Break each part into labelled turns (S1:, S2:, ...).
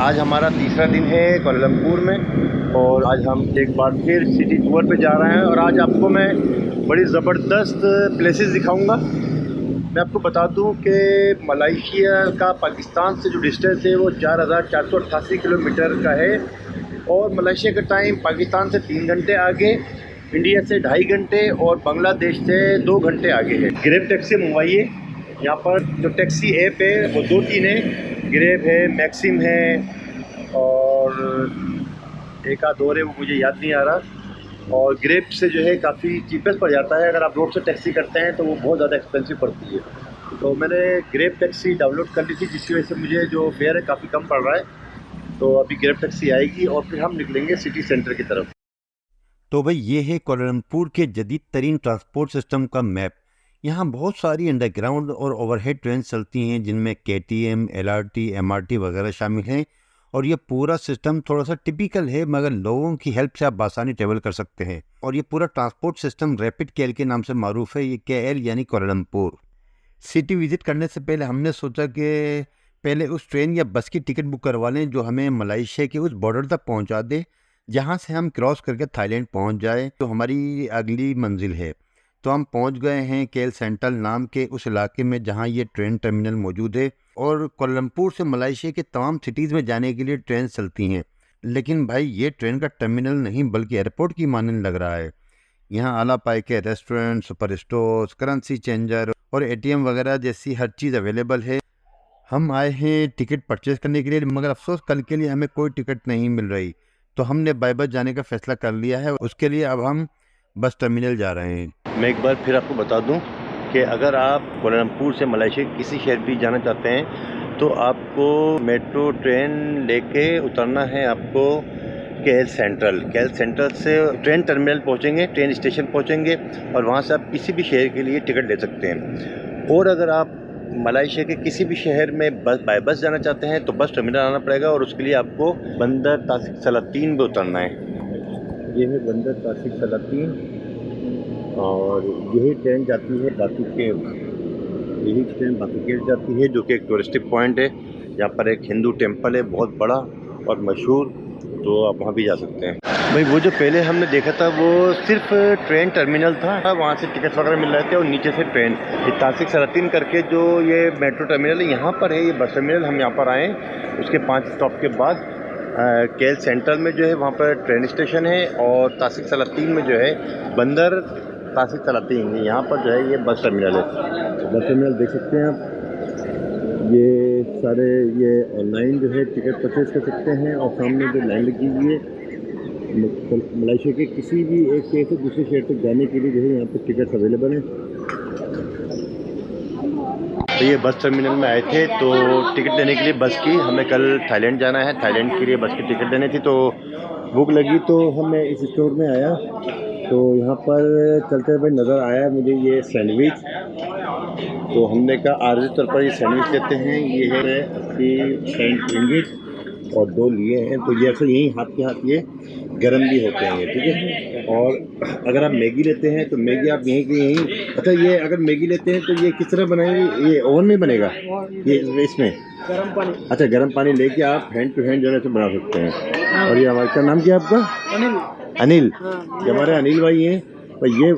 S1: आज हमारा तीसरा दिन है कोलंबपुर में और आज हम एक बार फिर सिटी टूर पे जा रहे हैं और आज आपको मैं बड़ी ज़बरदस्त प्लेसेस दिखाऊंगा। मैं आपको बता दूं कि मलेशिया का पाकिस्तान से जो डिस्टेंस है वो 4488 किलोमीटर का है और मलेशिया का टाइम पाकिस्तान से 3 घंटे आगे, इंडिया से 2.5 घंटे और बांग्लादेश से 2 घंटे आगे है। ग्रैब टैक्सी मंगवाइए। यहाँ पर जो टैक्सी ऐप है वो 2-3 है, ग्रैब है, मैक्सिम है और एक आध और है, वो मुझे याद नहीं आ रहा। और ग्रैब से जो है काफ़ी चीपेस्ट पड़ जाता है। अगर आप रोड से टैक्सी करते हैं तो वो बहुत ज़्यादा एक्सपेंसिव पड़ती है। तो मैंने ग्रैब टैक्सी डाउनलोड कर ली थी जिसकी वजह से मुझे जो फेयर है काफ़ी कम पड़ रहा है। तो अभी ग्रैब टैक्सी आएगी और फिर हम निकलेंगे सिटी सेंटर की तरफ।
S2: तो भाई ये है कोलंबपुर के जदीद तरीन ट्रांसपोर्ट सिस्टम का मैप। यहाँ बहुत सारी अंडरग्राउंड और ओवरहेड ट्रेन चलती हैं जिनमें KTM, LRT, MRT वगैरह शामिल हैं। और ये पूरा सिस्टम थोड़ा सा टिपिकल है मगर लोगों की हेल्प से आप आसानी ट्रेवल कर सकते हैं। और ये पूरा ट्रांसपोर्ट सिस्टम रैपिड KL के नाम से मारूफ है। ये KL यानी कोलंबपुर। सिटी विज़िट करने से पहले हमने सोचा कि पहले उस ट्रेन या बस की टिकट बुक करवा लें जो हमें मलेशिया के उस बॉर्डर तक पहुंचा दे जहां से हम क्रॉस करके थाईलैंड पहुंच जाए, तो हमारी अगली मंजिल है। तो हम पहुंच गए हैं KL सेंट्रल नाम के उस इलाके में जहां ये ट्रेन टर्मिनल मौजूद है। और कोलंबपुर से मलेशिया के तमाम सिटीज़ में जाने के लिए ट्रेन चलती हैं, लेकिन भाई ये ट्रेन का टर्मिनल नहीं बल्कि एयरपोर्ट की मानने लग रहा है। यहाँ आला पाए के restaurant, super stores, currency changer और ATM वगैरह जैसी हर चीज़ अवेलेबल है। हम आए हैं टिकट परचेज़ करने के लिए मगर अफसोस कल के लिए हमें कोई टिकट नहीं मिल रही। तो हमने बाय बस जाने का फैसला कर लिया है। उसके लिए अब हम बस टर्मिनल जा रहे हैं।
S1: मैं एक बार फिर आपको बता दूं कि अगर आप कोलंबपुर से मलेशिया के किसी शहर भी जाना चाहते हैं तो आपको मेट्रो ट्रेन लेके उतरना है। आपको KL सेंट्रल से ट्रेन टर्मिनल पहुंचेंगे, ट्रेन स्टेशन पहुंचेंगे और वहां से आप किसी भी शहर के लिए टिकट ले सकते हैं। और अगर आप मलेशिया के किसी भी शहर में बाय बस जाना चाहते हैं तो बस टर्मिनल आना पड़ेगा और उसके लिए आपको बंदर तासिक सलातीन में उतरना है। ये है बंदर तासिक सलातीन और यही ट्रेन जाती है बातू केव। यही ट्रेन बातू केव जाती है जो कि एक टूरिस्टिक पॉइंट है। यहाँ पर एक हिंदू टेम्पल है बहुत बड़ा और मशहूर, तो आप वहाँ भी जा सकते हैं। भाई वो जो पहले हमने देखा था वो सिर्फ ट्रेन टर्मिनल था, वहाँ से टिकट्स वगैरह मिल रहे थे और नीचे से ट्रेन। ये तासिक सलातीन करके जो ये मेट्रो टर्मिनल है यहाँ पर है, ये बस टर्मिनल। हम यहाँ पर आए, उसके 5 स्टॉप के बाद KL सेंट्रल में जो है वहाँ पर ट्रेन स्टेशन है और तासिक सलातीन में जो है बंदर तासिक सलातीन, यहाँ पर जो है ये बस टर्मिनल है। बस टर्मिनल देख सकते हैं आप। ये सारे ये ऑनलाइन जो है टिकट परचेज कर सकते हैं और सामने जो लाइन लगी हुई है मलेशिया के किसी भी एक शहर से दूसरे शहर तक जाने के लिए जो है यहाँ पर टिकट अवेलेबल है। तो ये बस टर्मिनल में आए थे तो टिकट लेने के लिए बस की, हमें कल थाईलैंड जाना है, थाईलैंड के लिए बस की टिकट लेनी थी तो बुक लगी। तो हमें इस स्टोर में आया तो यहाँ पर चलते हुए नज़र आया मुझे ये सैंडविच। तो हमने कहा आर्जी तौर पर ये सैंडविच लेते हैं। ये है 80 सेंट रिंगिट और 2 लिए हैं। तो ये ऐसे यहीं हाथ के हाथ ये गर्म भी होते हैं, ठीक है। और अगर आप मैगी लेते हैं तो मैगी आप यहीं के यहीं। अच्छा, ये अगर मैगी लेते हैं तो ये किस तरह बनाएंगे? ये ओवन में बनेगा ये इसमें
S3: गर्म पानी।
S1: अच्छा, गर्म पानी लेके आप हैंड टू हैंड जो है तो बना सकते हैं। और ये हमारे क्या नाम क्या है आपका? अनिल। ये हमारे अनिल भाई हैं और ये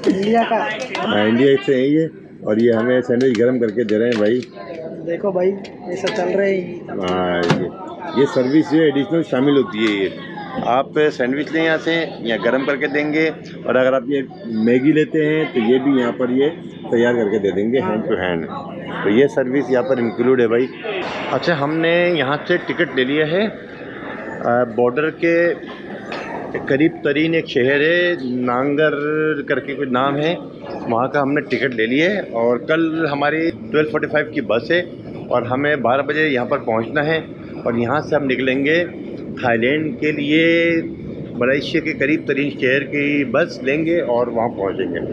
S3: इंडिया का
S1: इंडिया से है ये। और ये हमें सैंडविच गर्म करके दे रहे हैं भाई।
S3: देखो भाई ऐसा चल रहा है।
S1: हाँ, ये सर्विस जो एडिशनल शामिल होती है। ये आप सैंडविच लें यहाँ से, यहाँ गर्म करके देंगे और अगर आप ये मैगी लेते हैं तो ये भी यहाँ पर ये तैयार करके दे देंगे हैंड टू हैंड। तो ये सर्विस यहाँ पर इंक्लूड है भाई। अच्छा, हमने यहाँ से टिकट ले लिया है। बॉर्डर के करीब तरीन एक शहर है, नांगर करके कुछ नाम है, वहाँ का हमने टिकट ले लिया है। और कल हमारी 12:45 की बस है और हमें 12 बजे यहाँ पर पहुँचना है। और यहाँ से हम निकलेंगे थाईलैंड के लिए। मलेशिया के करीब तरीन शहर की बस लेंगे और वहाँ पहुँचेंगे।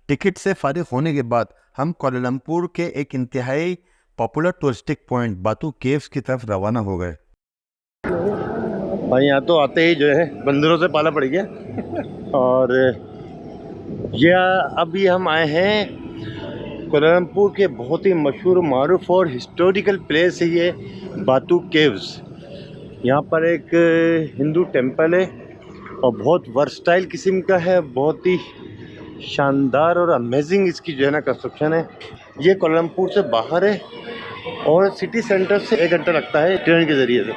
S2: टिकट से फारिग होने के बाद हम कोलंबपुर के एक इंतहाई पॉपुलर टूरिस्टिक पॉइंट बातू केव्स की तरफ रवाना हो गए।
S1: भाई यहाँ तो आते ही जो है बंदरों से पाला पड़ गया। और ये अभी हम आए हैं कोलालमपुर के बहुत ही मशहूर मारूफ और हिस्टोरिकल प्लेस है ये बातू केव्स। यहाँ पर एक हिंदू टेम्पल है और बहुत वर्सटाइल किस्म का है, बहुत ही शानदार और अमेजिंग इसकी जो है ना कंस्ट्रक्शन है। ये कोलालमपुर से बाहर है और सिटी सेंटर से 1 घंटा लगता है ट्रेन के ज़रिए से।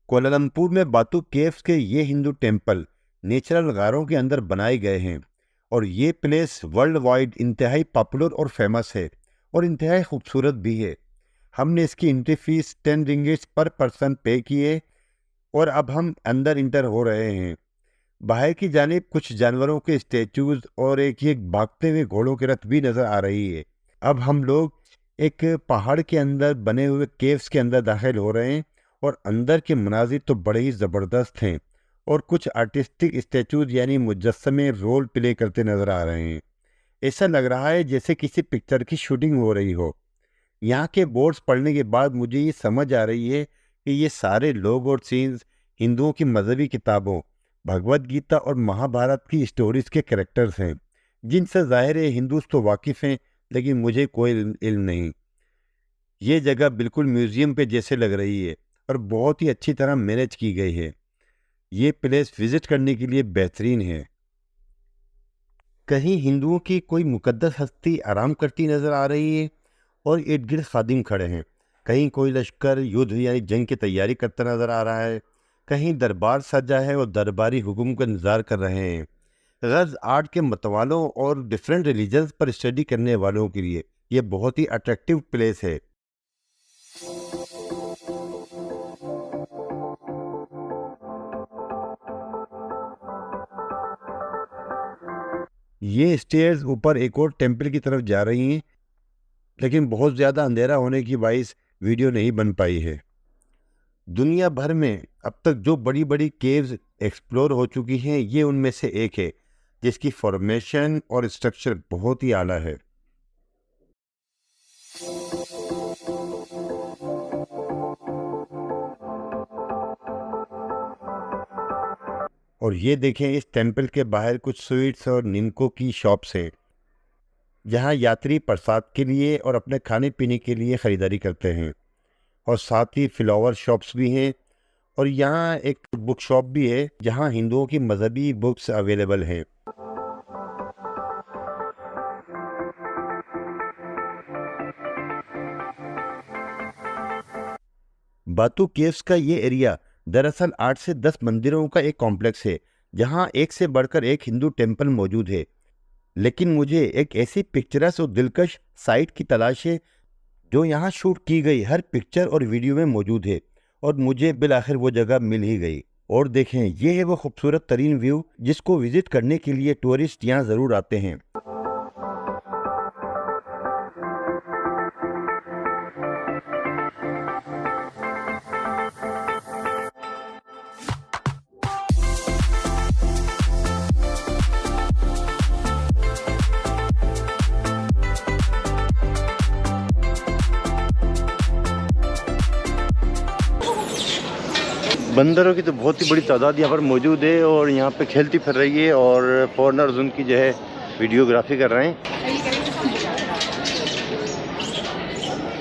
S2: कोलालमपुर में बातू केव्स के ये हिंदू टेम्पल नेचुरल गारों के अंदर बनाए गए हैं और ये प्लेस वर्ल्ड वाइड इंतहाई पॉपुलर और फेमस है और इंतहाई खूबसूरत भी है। हमने इसकी एंट्री फीस 10 रिंगिट्स पर पर्सन पे किए और अब हम अंदर इंटर हो रहे हैं। बाहर की जानिब कुछ जानवरों के स्टैचूज और एक भागते हुए घोड़ों की रथ भी नज़र आ रही है। अब हम लोग एक पहाड़ के अंदर बने हुए केव्स के अंदर दाखिल हो रहे हैं और अंदर के मनाजिर तो बड़े ही ज़बरदस्त हैं और कुछ आर्टिस्टिक स्टैचूज यानी मुजस्समे रोल प्ले करते नज़र आ रहे हैं। ऐसा लग रहा है जैसे किसी पिक्चर की शूटिंग हो रही हो। यहाँ के बोर्ड्स पढ़ने के बाद मुझे ये समझ आ रही है कि ये सारे लोग और सीन्स हिंदुओं की मजहबी किताबों भगवद गीता और महाभारत की स्टोरीज के कैरेक्टर्स हैं, जिनसे ज़ाहिर है हिंदूस तो वाकिफ़ हैं, लेकिन मुझे कोई इल्म नहीं। ये जगह बिल्कुल म्यूज़ियम पे जैसे लग रही है और बहुत ही अच्छी तरह मैनेज की गई है। ये प्लेस विज़िट करने के लिए बेहतरीन है। कहीं हिंदुओं की कोई मुकद्दस हस्ती आराम करती नज़र आ रही है और इर्द गिर्द खादिम खड़े हैं। कहीं कोई लश्कर युद्ध यानी जंग की तैयारी करता नज़र आ रहा है, कहीं दरबार सजा है और दरबारी हुक्म का इंतज़ार कर रहे हैं। गर्ज आर्ट के मतवालों और डिफरेंट रिलीजन्स पर स्टडी करने वालों के लिए ये बहुत ही अट्रैक्टिव प्लेस है। ये स्टेयर्स ऊपर एक और टेम्पल की तरफ जा रही हैं, लेकिन बहुत ज़्यादा अंधेरा होने की बाइस वीडियो नहीं बन पाई है। दुनिया भर में अब तक जो बड़ी बड़ी केव्स एक्सप्लोर हो चुकी हैं, ये उनमें से एक है जिसकी फॉर्मेशन और स्ट्रक्चर बहुत ही आला है। और ये देखें, इस टेम्पल के बाहर कुछ स्वीट्स और निमको की शॉप्स हैं, जहाँ यात्री प्रसाद के लिए और अपने खाने पीने के लिए ख़रीदारी करते हैं। और साथ ही फ्लावर शॉप्स भी हैं और यहाँ एक बुक शॉप भी है जहाँ हिंदुओं की मजहबी बुक्स अवेलेबल हैं। बातू केव्स का ये एरिया दरअसल 8 से 10 मंदिरों का एक कॉम्प्लेक्स है, जहाँ एक से बढ़कर एक हिंदू टेम्पल मौजूद है। लेकिन मुझे एक ऐसी पिक्चरस और दिलकश साइट की तलाश है जो यहाँ शूट की गई हर पिक्चर और वीडियो में मौजूद है, और मुझे बिलाखिर वो जगह मिल ही गई। और देखें, ये है वो खूबसूरत तरीन व्यू जिसको विजिट करने के लिए टूरिस्ट यहाँ ज़रूर आते हैं।
S1: बंदरों की तो बहुत ही बड़ी तादाद यहाँ पर मौजूद है और यहाँ पे खेलती फिर रही है और फॉरेनर्स उनकी जो है वीडियोग्राफी कर रहे हैं।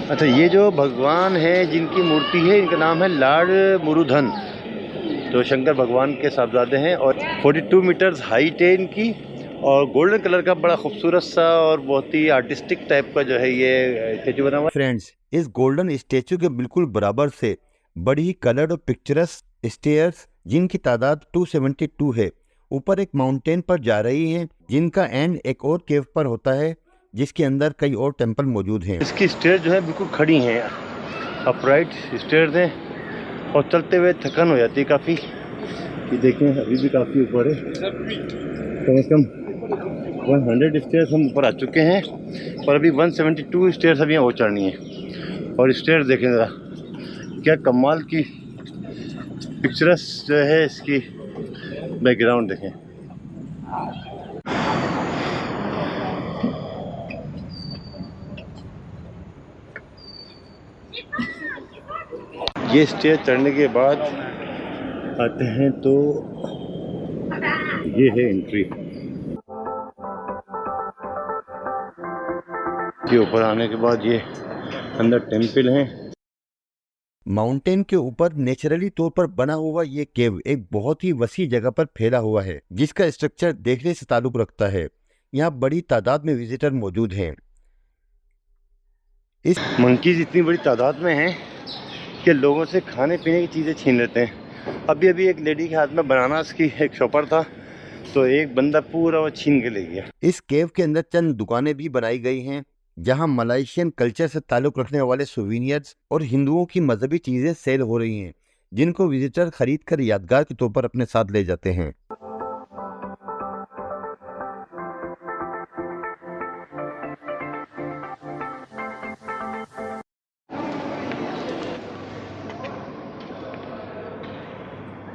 S1: अच्छा, ये जो भगवान है जिनकी मूर्ति है, इनका नाम है लॉर्ड मुरुधन, तो शंकर भगवान के साहबजादे हैं और 42 मीटर्स हाइट है इनकी और गोल्डन कलर का बड़ा खूबसूरत सा और बहुत ही आर्टिस्टिक टाइप का जो है ये स्टेचू बना हुआ।
S2: फ्रेंड्स, इस गोल्डन स्टेचू के बिल्कुल बराबर से बड़ी ही कलर्ड और पिक्चरस स्टेयर्स जिनकी तादाद 272 है, ऊपर एक माउंटेन पर जा रही हैं, जिनका एंड एक और केव पर होता है जिसके अंदर कई और टेंपल मौजूद हैं।
S1: इसकी स्टेयर जो है बिल्कुल खड़ी हैं, अपराइट स्टेयर्स हैं और चलते हुए थकान हो जाती है काफ़ी। ये देखें, अभी भी काफ़ी ऊपर है, कम से कम 100 स्टेयर्स हम ऊपर आ चुके हैं और अभी 172 स्टेयर्स अभी और चढ़नी है। और स्टेयर्स देखें ज़रा, क्या कमाल की पिक्चरस जो है इसकी बैकग्राउंड देखें। ये स्टेज चढ़ने के बाद आते हैं तो ये है एंट्री। के ऊपर आने के बाद ये अंदर टेम्पल है।
S2: माउंटेन के ऊपर नेचुरली तौर पर बना हुआ ये केव एक बहुत ही वसी जगह पर फैला हुआ है, जिसका स्ट्रक्चर देखने से ताल्लुक रखता है। यहाँ बड़ी तादाद में विजिटर मौजूद हैं।
S1: इस मंकीज इतनी बड़ी तादाद में हैं कि लोगों से खाने पीने की चीज़ें छीन लेते हैं। अभी एक लेडी के हाथ में बनानास की एक शॉपर था, तो एक बंदा पूरा वो छीन के ले गया।
S2: इस केव के अंदर चंद दुकानें भी बनाई गई हैं, जहां मलाइशियन कल्चर से ताल्लुक रखने वाले सोवेनियर्स और हिंदुओं की मजहबी चीजें सेल हो रही हैं, जिनको विजिटर खरीद कर यादगार के तौर पर अपने साथ ले जाते हैं।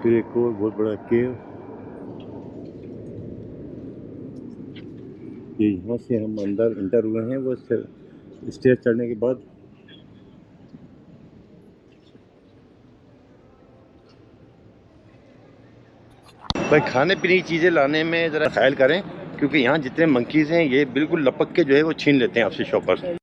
S1: फिर एक और बहुत बड़ा केव, ये यहाँ से हम अंदर इंटर हुए हैं। वो स्टेज चढ़ने के बाद भाई खाने पीने की चीज़ें लाने में ज़रा ख्याल करें, क्योंकि यहाँ जितने मंकीज़ हैं ये बिल्कुल लपक के जो है वो छीन लेते हैं आपसे शॉपर।